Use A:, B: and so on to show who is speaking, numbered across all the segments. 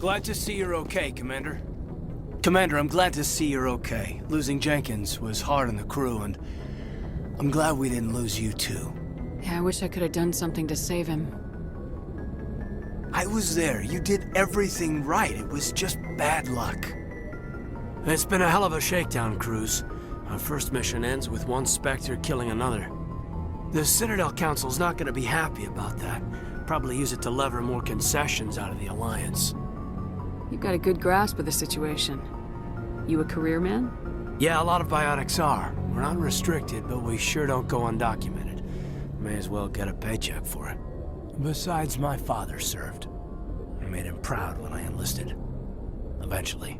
A: Glad to see you're okay, Commander. Commander, I'm glad to see you're okay. Losing Jenkins was hard on the crew, and I'm glad we didn't lose you too.
B: Yeah, I wish I could have done something to save him.
A: I was there. You did everything right. It was just bad luck. It's been a hell of a shakedown, Cruz. Our first mission ends with one Spectre killing another. The Citadel Council's not gonna be happy about that. Probably use it to lever more concessions out of the Alliance.
B: You've got a good grasp of the situation. You a career man?
A: Yeah, a lot of biotics are. We're not restricted, but we sure don't go undocumented. May as well get a paycheck for it. Besides, my father served. I made him proud when I enlisted. Eventually.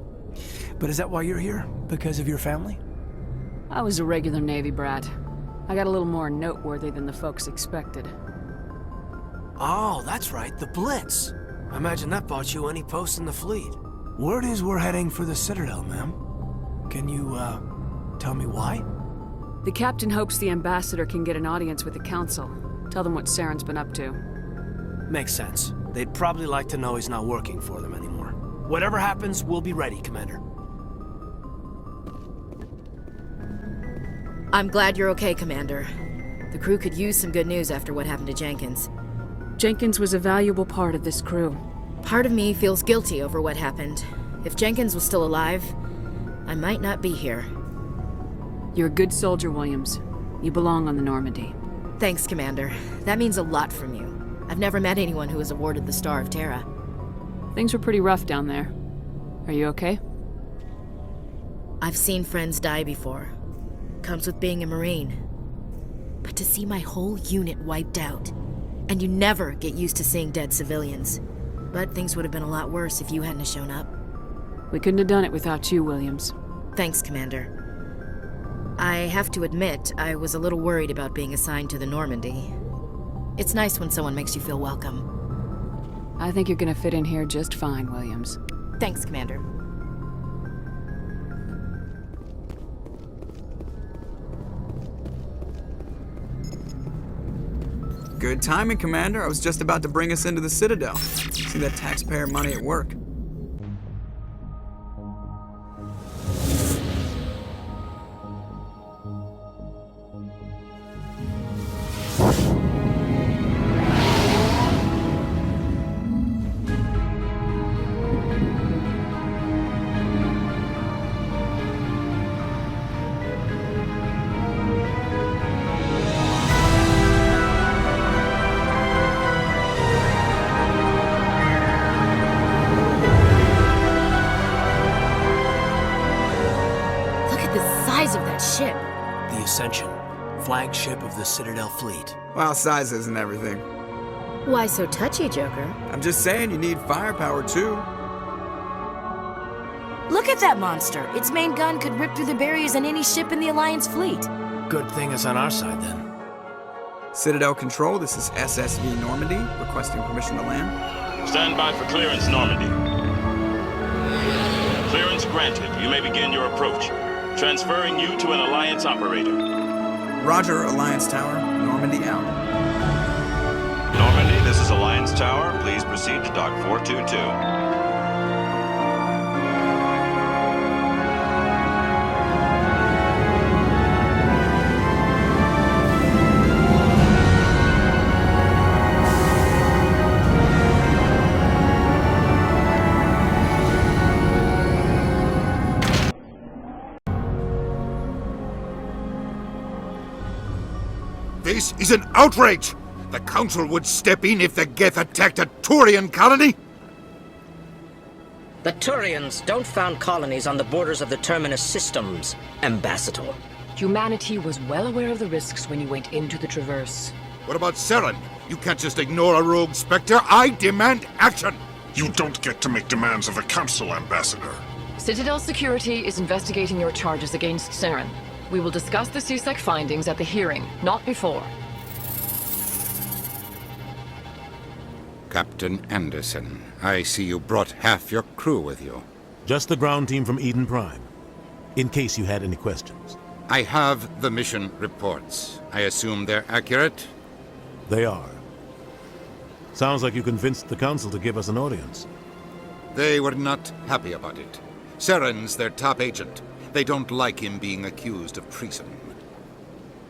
A: But is that why you're here? Because of your family?
B: I was a regular Navy brat. I got a little more noteworthy than the folks expected.
A: Oh, that's right, the Blitz. I imagine that bought you any post in the fleet. Word is we're heading for the Citadel, ma'am. Can you, tell me why?
B: The captain hopes the ambassador can get an audience with the council. Tell them what Saren's been up to.
A: Makes sense. They'd probably like to know he's not working for them anymore. Whatever happens, we'll be ready, Commander.
C: I'm glad you're okay, Commander. The crew could use some good news after what happened to Jenkins.
B: Jenkins was a valuable part of this crew.
C: Part of me feels guilty over what happened. If Jenkins was still alive, I might not be here.
B: You're a good soldier, Williams. You belong on the Normandy.
C: Thanks, Commander. That means a lot from you. I've never met anyone who was awarded the Star of Terra.
B: Things were pretty rough down there. Are you okay?
C: I've seen friends die before. Comes with being a Marine. But to see my whole unit wiped out, and you never get used to seeing dead civilians. But things would have been a lot worse if you hadn't shown up.
B: We couldn't have done it without you, Williams.
C: Thanks, Commander. I have to admit, I was a little worried about being assigned to the Normandy. It's nice when someone makes you feel welcome.
B: I think you're gonna fit in here just fine, Williams.
C: Thanks, Commander.
D: Good timing, Commander. I was just about to bring us into the Citadel. See that taxpayer money at work.
C: Ship.
A: The Ascension, flagship of the Citadel fleet.
D: Well, size isn't everything.
C: Why so touchy, Joker?
D: I'm just saying you need firepower, too.
C: Look at that monster. Its main gun could rip through the barriers in any ship in the Alliance fleet.
A: Good thing it's on our side, then.
D: Citadel Control, this is SSV Normandy, requesting permission to land.
E: Stand by for clearance, Normandy. Clearance granted. You may begin your approach. Transferring you to an Alliance operator.
D: Roger, Alliance Tower. Normandy out.
E: Normandy, this is Alliance Tower. Please proceed to Dock 422.
F: This is an outrage! The Council would step in if the Geth attacked a Turian colony!
G: The Turians don't found colonies on the borders of the Terminus systems, Ambassador.
H: Humanity was well aware of the risks when you went into the Traverse.
F: What about Saren? You can't just ignore a rogue Spectre. I demand action!
I: You don't get to make demands of the Council, Ambassador.
H: Citadel Security is investigating your charges against Saren. We will discuss the CSEC findings at the hearing, not before.
J: Captain Anderson, I see you brought half your crew with you.
K: Just the ground team from Eden Prime, in case you had any questions.
J: I have the mission reports. I assume they're accurate?
K: They are. Sounds like you convinced the Council to give us an audience.
J: They were not happy about it. Saren's their top agent. They don't like him being accused of treason.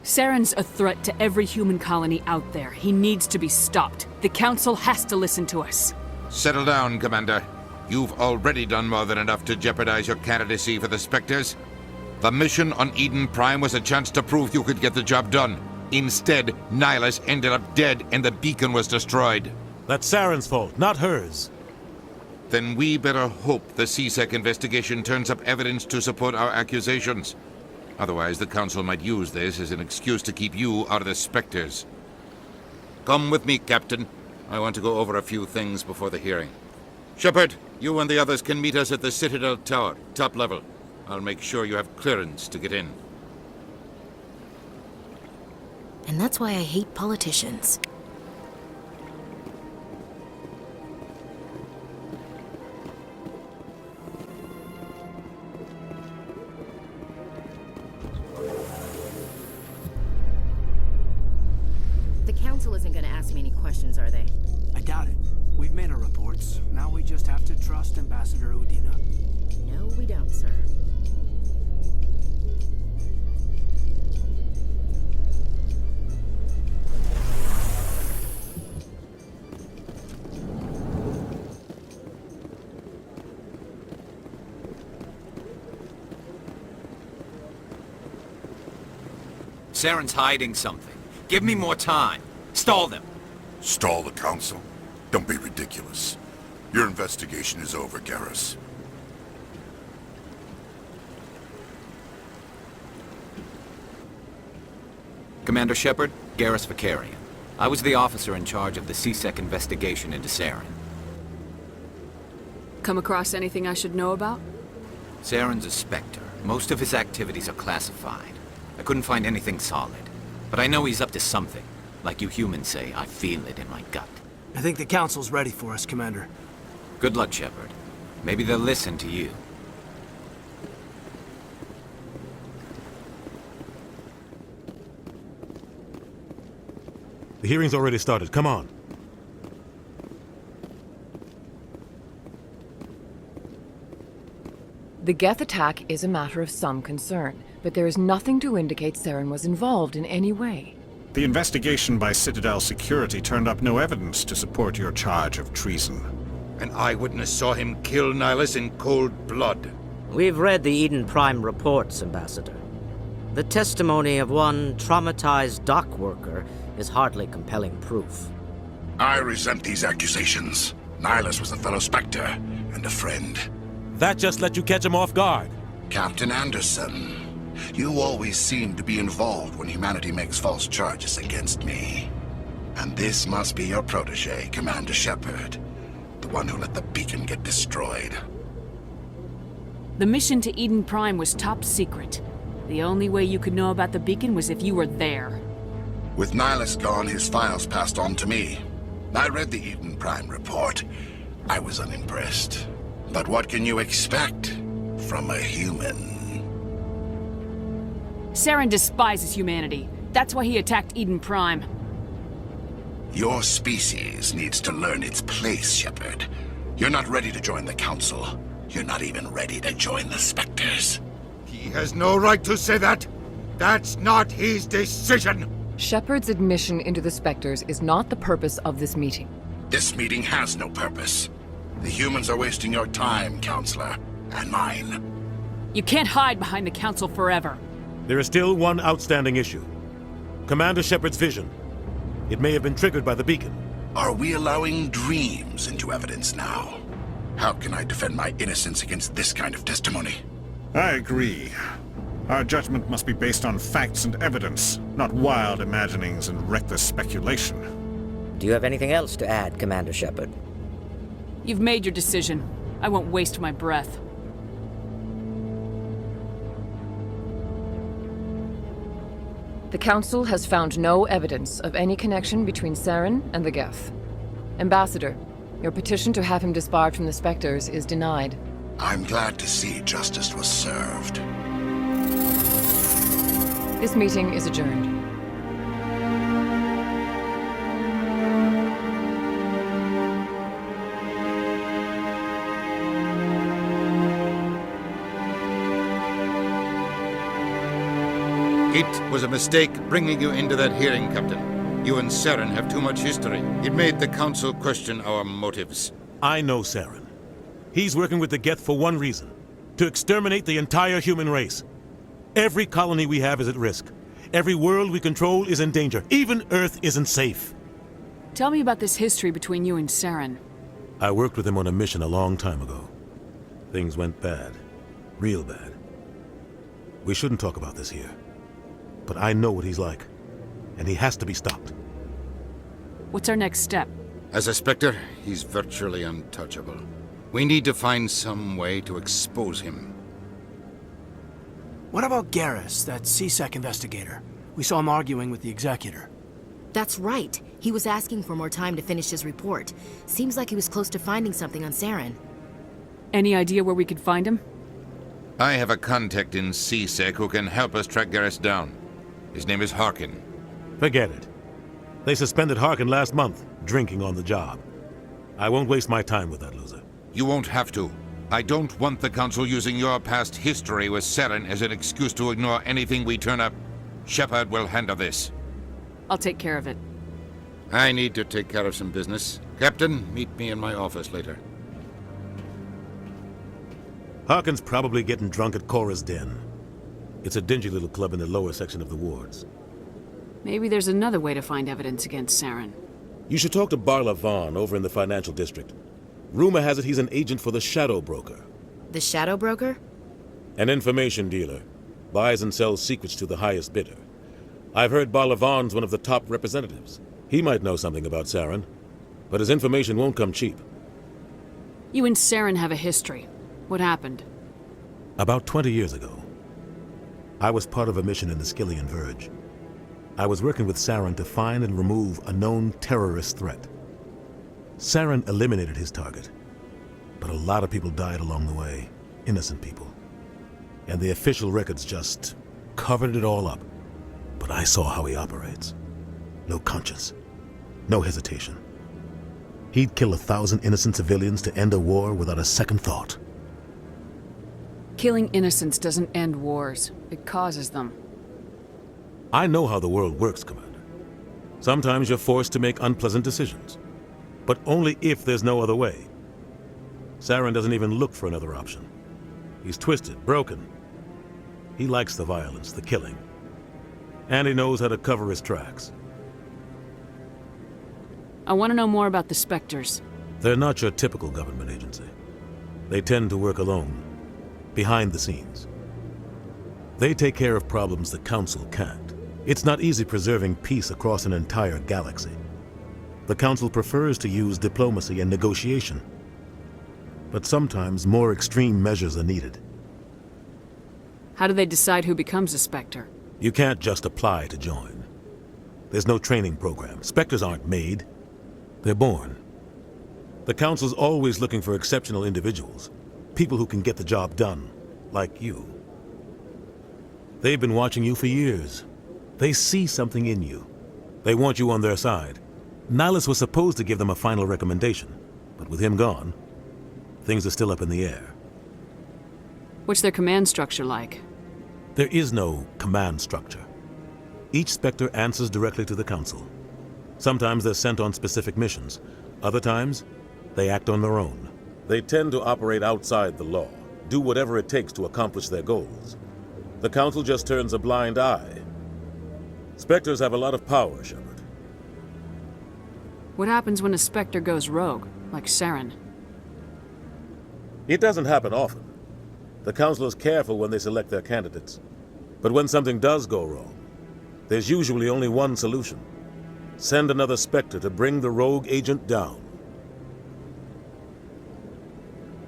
B: Saren's a threat to every human colony out there. He needs to be stopped. The Council has to listen to us.
J: Settle down, Commander. You've already done more than enough to jeopardize your candidacy for the Spectres. The mission on Eden Prime was a chance to prove you could get the job done. Instead, Nihilus ended up dead and the beacon was destroyed.
K: That's Saren's fault, not hers.
J: Then we better hope the CSEC investigation turns up evidence to support our accusations. Otherwise, the Council might use this as an excuse to keep you out of the Spectres. Come with me, Captain. I want to go over a few things before the hearing. Shepard, you and the others can meet us at the Citadel Tower, top level. I'll make sure you have clearance to get in.
C: And that's why I hate politicians. The Council isn't going to ask me any questions, are they?
A: I doubt it. We've made our reports. Now we just have to trust Ambassador Udina.
C: No, we don't, sir.
L: Saren's hiding something. Give me more time. Stall them.
I: Stall the Council? Don't be ridiculous. Your investigation is over, Garrus.
L: Commander Shepard, Garrus Vicarian. I was the officer in charge of the CSEC investigation into Saren.
B: Come across anything I should know about?
L: Saren's a Spectre. Most of his activities are classified. I couldn't find anything solid. But I know he's up to something. Like you humans say, I feel it in my gut.
A: I think the Council's ready for us, Commander.
L: Good luck, Shepard. Maybe they'll listen to you.
K: The hearing's already started. Come on.
H: The Geth attack is a matter of some concern, but there is nothing to indicate Saren was involved in any way.
I: The investigation by Citadel Security turned up no evidence to support your charge of treason.
J: An eyewitness saw him kill Nihilus in cold blood.
G: We've read the Eden Prime reports, Ambassador. The testimony of one traumatized dock worker is hardly compelling proof.
I: I resent these accusations. Nihilus was a fellow Spectre and a friend.
K: That just let you catch him off guard.
I: Captain Anderson, you always seem to be involved when humanity makes false charges against me. And this must be your protege, Commander Shepard. The one who let the beacon get destroyed.
B: The mission to Eden Prime was top secret. The only way you could know about the beacon was if you were there.
I: With Nihilus gone, his files passed on to me. I read the Eden Prime report. I was unimpressed. But what can you expect from a human?
B: Saren despises humanity. That's why he attacked Eden Prime.
I: Your species needs to learn its place, Shepard. You're not ready to join the Council. You're not even ready to join the Spectres.
F: He has no right to say that. That's not his decision.
H: Shepard's admission into the Spectres is not the purpose of this meeting.
I: This meeting has no purpose. The humans are wasting your time, Counselor, and mine.
B: You can't hide behind the Council forever.
K: There is still one outstanding issue. Commander Shepard's vision. It may have been triggered by the beacon.
I: Are we allowing dreams into evidence now? How can I defend my innocence against this kind of testimony? I agree. Our judgment must be based on facts and evidence, not wild imaginings and reckless speculation.
G: Do you have anything else to add, Commander Shepard?
B: You've made your decision. I won't waste my breath.
H: The Council has found no evidence of any connection between Saren and the Geth. Ambassador, your petition to have him disbarred from the Spectres is denied.
I: I'm glad to see justice was served.
H: This meeting is adjourned.
J: It was a mistake bringing you into that hearing, Captain. You and Saren have too much history. It made the Council question our motives.
K: I know Saren. He's working with the Geth for one reason: to exterminate the entire human race. Every colony we have is at risk. Every world we control is in danger. Even Earth isn't safe.
B: Tell me about this history between you and Saren.
K: I worked with him on a mission a long time ago. Things went bad. Real bad. We shouldn't talk about this here. But I know what he's like. And he has to be stopped.
B: What's our next step?
J: As a Spectre, he's virtually untouchable. We need to find some way to expose him.
A: What about Garrus, that C-Sec investigator? We saw him arguing with the Executor.
C: That's right. He was asking for more time to finish his report. Seems like he was close to finding something on Saren.
B: Any idea where we could find him?
J: I have a contact in C-Sec who can help us track Garrus down. His name is Harkin.
K: Forget it. They suspended Harkin last month, drinking on the job. I won't waste my time with that loser.
J: You won't have to. I don't want the Council using your past history with Saren as an excuse to ignore anything we turn up. Shepard will handle this.
B: I'll take care of it.
J: I need to take care of some business. Captain, meet me in my office later.
K: Harkin's probably getting drunk at Cora's Den. It's a dingy little club in the lower section of the wards.
B: Maybe there's another way to find evidence against Saren.
K: You should talk to Barla Vaughn over in the financial district. Rumor has it he's an agent for the Shadow Broker.
C: The Shadow Broker?
K: An information dealer. Buys and sells secrets to the highest bidder. I've heard Barla Vaughn's one of the top representatives. He might know something about Saren, but his information won't come cheap.
B: You and Saren have a history. What happened?
K: About 20 years ago, I was part of a mission in the Skillian Verge. I was working with Saren to find and remove a known terrorist threat. Saren eliminated his target, but a lot of people died along the way, innocent people. And the official records just covered it all up. But I saw how he operates. No conscience, no hesitation. He'd kill 1,000 innocent civilians to end a war without a second thought.
B: Killing innocents doesn't end wars. It causes them.
K: I know how the world works, Commander. Sometimes you're forced to make unpleasant decisions, but only if there's no other way. Saren doesn't even look for another option. He's twisted, broken. He likes the violence, the killing. And he knows how to cover his tracks.
B: I want to know more about the Spectres.
K: They're not your typical government agency. They tend to work alone, behind the scenes. They take care of problems the Council can't. It's not easy preserving peace across an entire galaxy. The Council prefers to use diplomacy and negotiation. But sometimes more extreme measures are needed.
B: How do they decide who becomes a Spectre?
K: You can't just apply to join. There's no training program. Spectres aren't made. They're born. The Council's always looking for exceptional individuals. People who can get the job done, like you. They've been watching you for years. They see something in you. They want you on their side. Nihilus was supposed to give them a final recommendation, but with him gone, things are still up in the air.
B: What's their command structure like?
K: There is no command structure. Each Spectre answers directly to the Council. Sometimes they're sent on specific missions. Other times, they act on their own. They tend to operate outside the law, do whatever it takes to accomplish their goals. The Council just turns a blind eye. Spectres have a lot of power, Shepard.
B: What happens when a Spectre goes rogue, like Saren?
K: It doesn't happen often. The Council is careful when they select their candidates. But when something does go wrong, there's usually only one solution. Send another Spectre to bring the rogue agent down.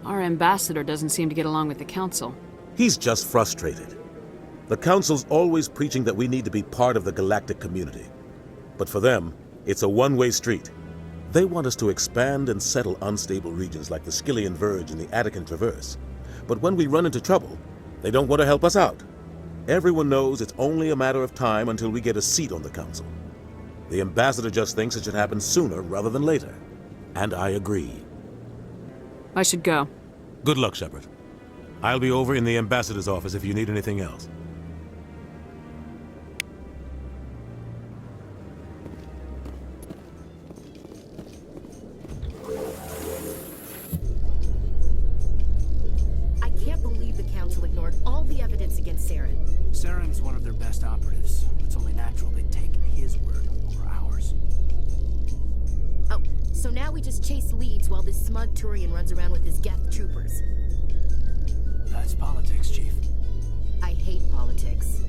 B: Our ambassador doesn't seem to get along with the Council.
K: He's just frustrated. The Council's always preaching that we need to be part of the galactic community. But for them, it's a one-way street. They want us to expand and settle unstable regions like the Skillian Verge and the Attican Traverse. But when we run into trouble, they don't want to help us out. Everyone knows it's only a matter of time until we get a seat on the Council. The ambassador just thinks it should happen sooner rather than later. And I agree.
B: I should go.
K: Good luck, Shepard. I'll be over in the ambassador's office if you need anything else.
C: So now we just chase leads while this smug Turian runs around with his Geth troopers.
A: That's politics, Chief.
C: I hate politics.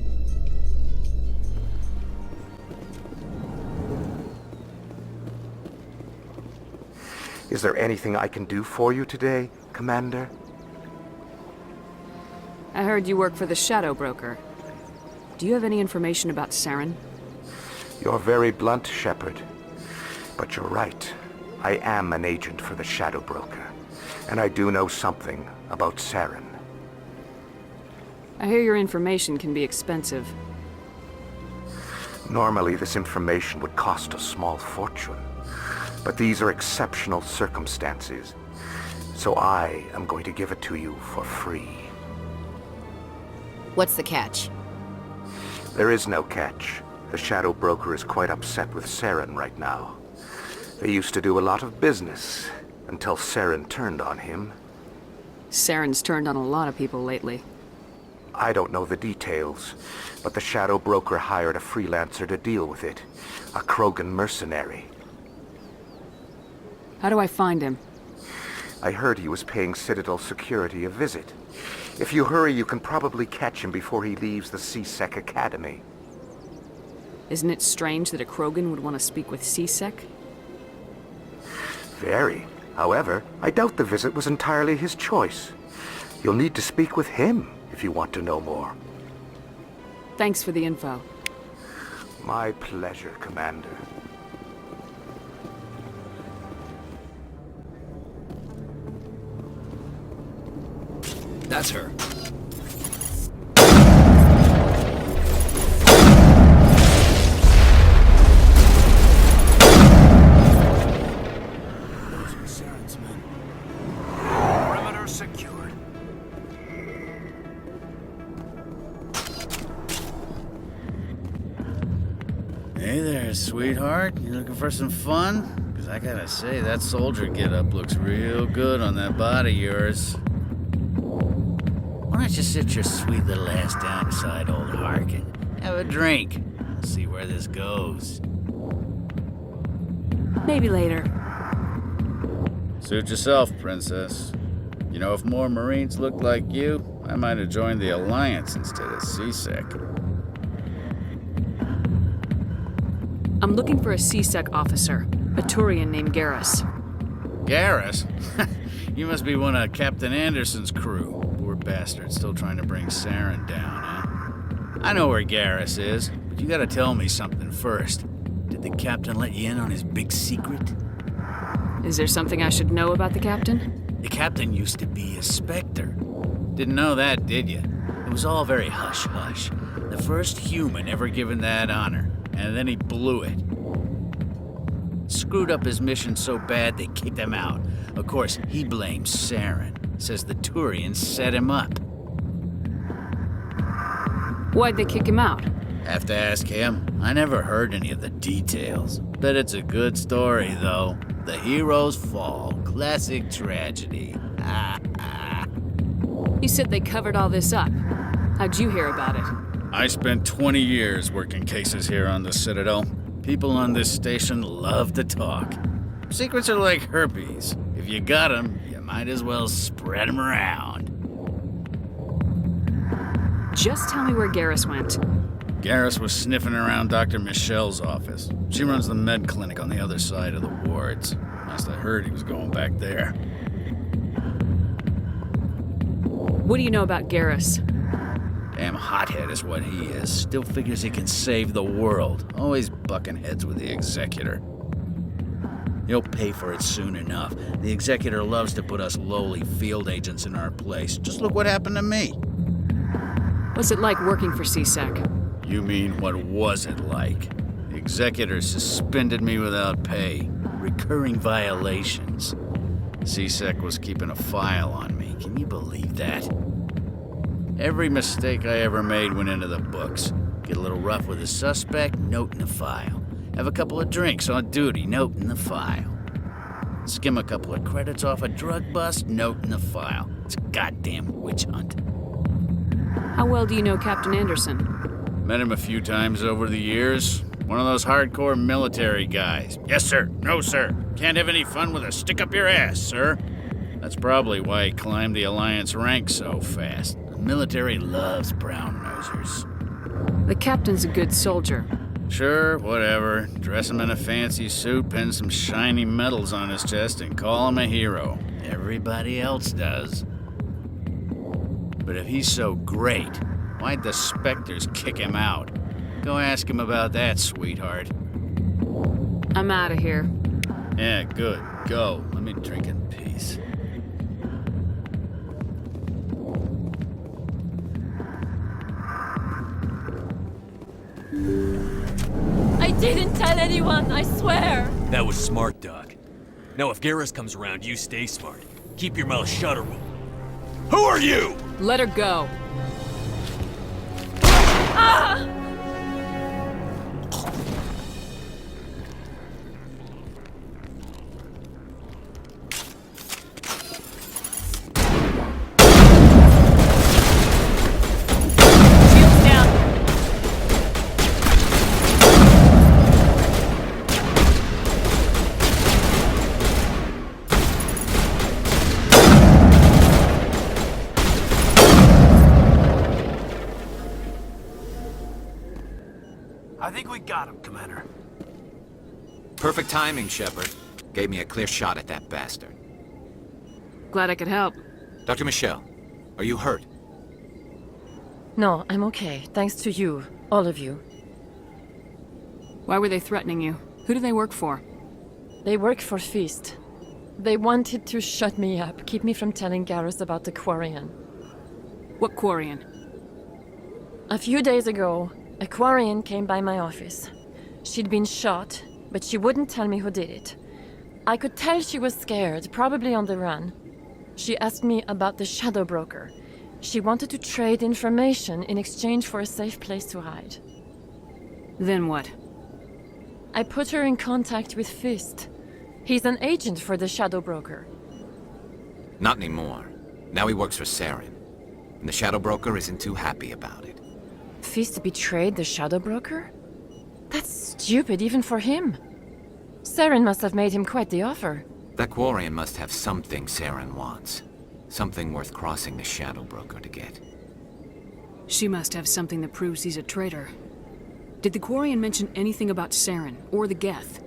M: Is there anything I can do for you today, Commander?
B: I heard you work for the Shadow Broker. Do you have any information about Saren?
M: You're very blunt, Shepard. But you're right. I am an agent for the Shadow Broker, and I do know something about Saren.
B: I hear your information can be expensive.
M: Normally, this information would cost a small fortune. But these are exceptional circumstances, so I am going to give it to you for free.
C: What's the catch?
M: There is no catch. The Shadow Broker is quite upset with Saren right now. They used to do a lot of business, until Saren turned on him.
B: Saren's turned on a lot of people lately.
M: I don't know the details, but the Shadow Broker hired a freelancer to deal with it. A Krogan mercenary.
B: How do I find him?
M: I heard he was paying Citadel security a visit. If you hurry, you can probably catch him before he leaves the C-Sec Academy.
B: Isn't it strange that a Krogan would want to speak with C-Sec?
M: Very. However, I doubt the visit was entirely his choice. You'll need to speak with him if you want to know more.
B: Thanks for the info.
M: My pleasure, Commander.
A: That's her. Those are Saren's men. Perimeter secured.
N: Hey there, sweetheart. You looking for some fun? Because I gotta say, that soldier getup looks real good on that body of yours. Why don't you sit your sweet little ass down beside old Harkin? Have a drink. We'll see where this goes.
B: Maybe later.
N: Suit yourself, princess. You know, if more Marines looked like you, I might have joined the Alliance instead of C-Sec.
B: I'm looking for a C-Sec officer, a Turian named Garrus.
N: Garrus? You must be one of Captain Anderson's crew. Poor bastard, still trying to bring Saren down, huh? I know where Garrus is, but you gotta tell me something first. Did the captain let you in on his big secret?
B: Is there something I should know about the captain?
N: The captain used to be a Spectre. Didn't know that, did you? It was all very hush-hush. The first human ever given that honor, and then he blew it. Screwed up his mission so bad they kicked him out. Of course, he blames Saren. Says the Turians set him up.
B: Why'd they kick him out?
N: Have to ask him. I never heard any of the details. Bet it's a good story, though. The hero's fall. Classic tragedy.
B: You said they covered all this up. How'd you hear about it?
N: I spent 20 years working cases here on the Citadel. People on this station love to talk. Secrets are like herpes. If you got them, you might as well spread them around.
B: Just tell me where Garrus went.
N: Garrus was sniffing around Dr. Michelle's office. She runs the med clinic on the other side of the wards. Must have heard he was going back there.
B: What do you know about Garrus?
N: Damn hothead is what he is. Still figures he can save the world. Always bucking heads with the Executor. He'll pay for it soon enough. The Executor loves to put us lowly field agents in our place. Just look what happened to me.
B: What's it like working for C-Sec?
N: You mean, what was it like? The Executor suspended me without pay. Recurring violations. C-Sec was keeping a file on me. Can you believe that? Every mistake I ever made went into the books. Get a little rough with a suspect, note in the file. Have a couple of drinks on duty, note in the file. Skim a couple of credits off a drug bust, note in the file. It's a goddamn witch hunt.
B: How well do you know Captain Anderson?
N: Met him a few times over the years. One of those hardcore military guys. Yes, sir. No, sir. Can't have any fun with a stick up your ass, sir. That's probably why he climbed the Alliance ranks so fast. The military loves brown-nosers.
B: The captain's a good soldier.
N: Sure, whatever. Dress him in a fancy suit, pin some shiny medals on his chest, and call him a hero. Everybody else does. But if he's so great, why'd the Spectres kick him out? Go ask him about that, sweetheart.
B: I'm out of here.
N: Yeah, good. Go. Let me drink in peace.
O: I didn't tell anyone, I swear!
P: That was smart, Doc. Now if Garrus comes around, you stay smart. Keep your mouth shut or we'll... Who are you?
B: Let her go.
O: Ah!
A: I think we got him, Commander.
L: Perfect timing, Shepard. Gave me a clear shot at that bastard.
B: Glad I could help.
L: Dr. Michelle, are you hurt?
H: No, I'm okay. Thanks to you. All of you.
B: Why were they threatening you? Who do they work for?
H: They work for Feast. They wanted to shut me up, keep me from telling Garrus about the Quarian.
B: What Quarian?
H: A few days ago, a Quarian came by my office. She'd been shot, but she wouldn't tell me who did it. I could tell she was scared, probably on the run. She asked me about the Shadow Broker. She wanted to trade information in exchange for a safe place to hide.
B: Then what?
H: I put her in contact with Fist. He's an agent for the Shadow Broker.
L: Not anymore. Now he works for Saren. And the Shadow Broker isn't too happy about it.
H: Fist betrayed the Shadow Broker? That's stupid even for him. Saren must have made him quite the offer.
L: That Quarian must have something Saren wants. Something worth crossing the Shadow Broker to get.
B: She must have something that proves he's a traitor. Did the Quarian mention anything about Saren or the Geth?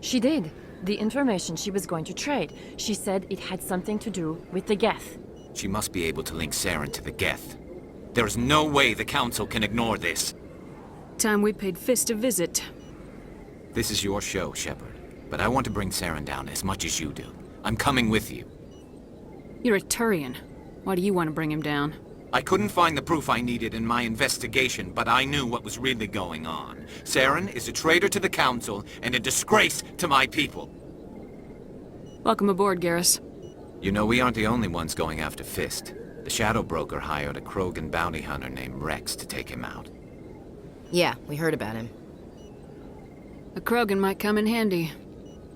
H: She did. The information she was going to trade. She said it had something to do with the Geth.
L: She must be able to link Saren to the Geth. There's no way the Council can ignore this.
B: Time we paid Fist a visit.
L: This is your show, Shepard. But I want to bring Saren down as much as you do. I'm coming with you.
B: You're a Turian. Why do you want to bring him down?
L: I couldn't find the proof I needed in my investigation, but I knew what was really going on. Saren is a traitor to the Council and a disgrace to my people.
B: Welcome aboard, Garrus.
L: You know, we aren't the only ones going after Fist. The Shadow Broker hired a Krogan bounty hunter named Rex to take him out.
C: Yeah, we heard about him.
B: A Krogan might come in handy.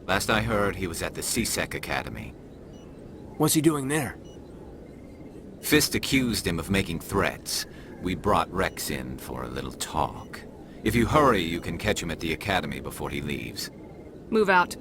L: Last I heard, he was at the C-Sec Academy.
A: What's he doing there?
L: Fist accused him of making threats. We brought Rex in for a little talk. If you hurry, you can catch him at the Academy before he leaves.
B: Move out.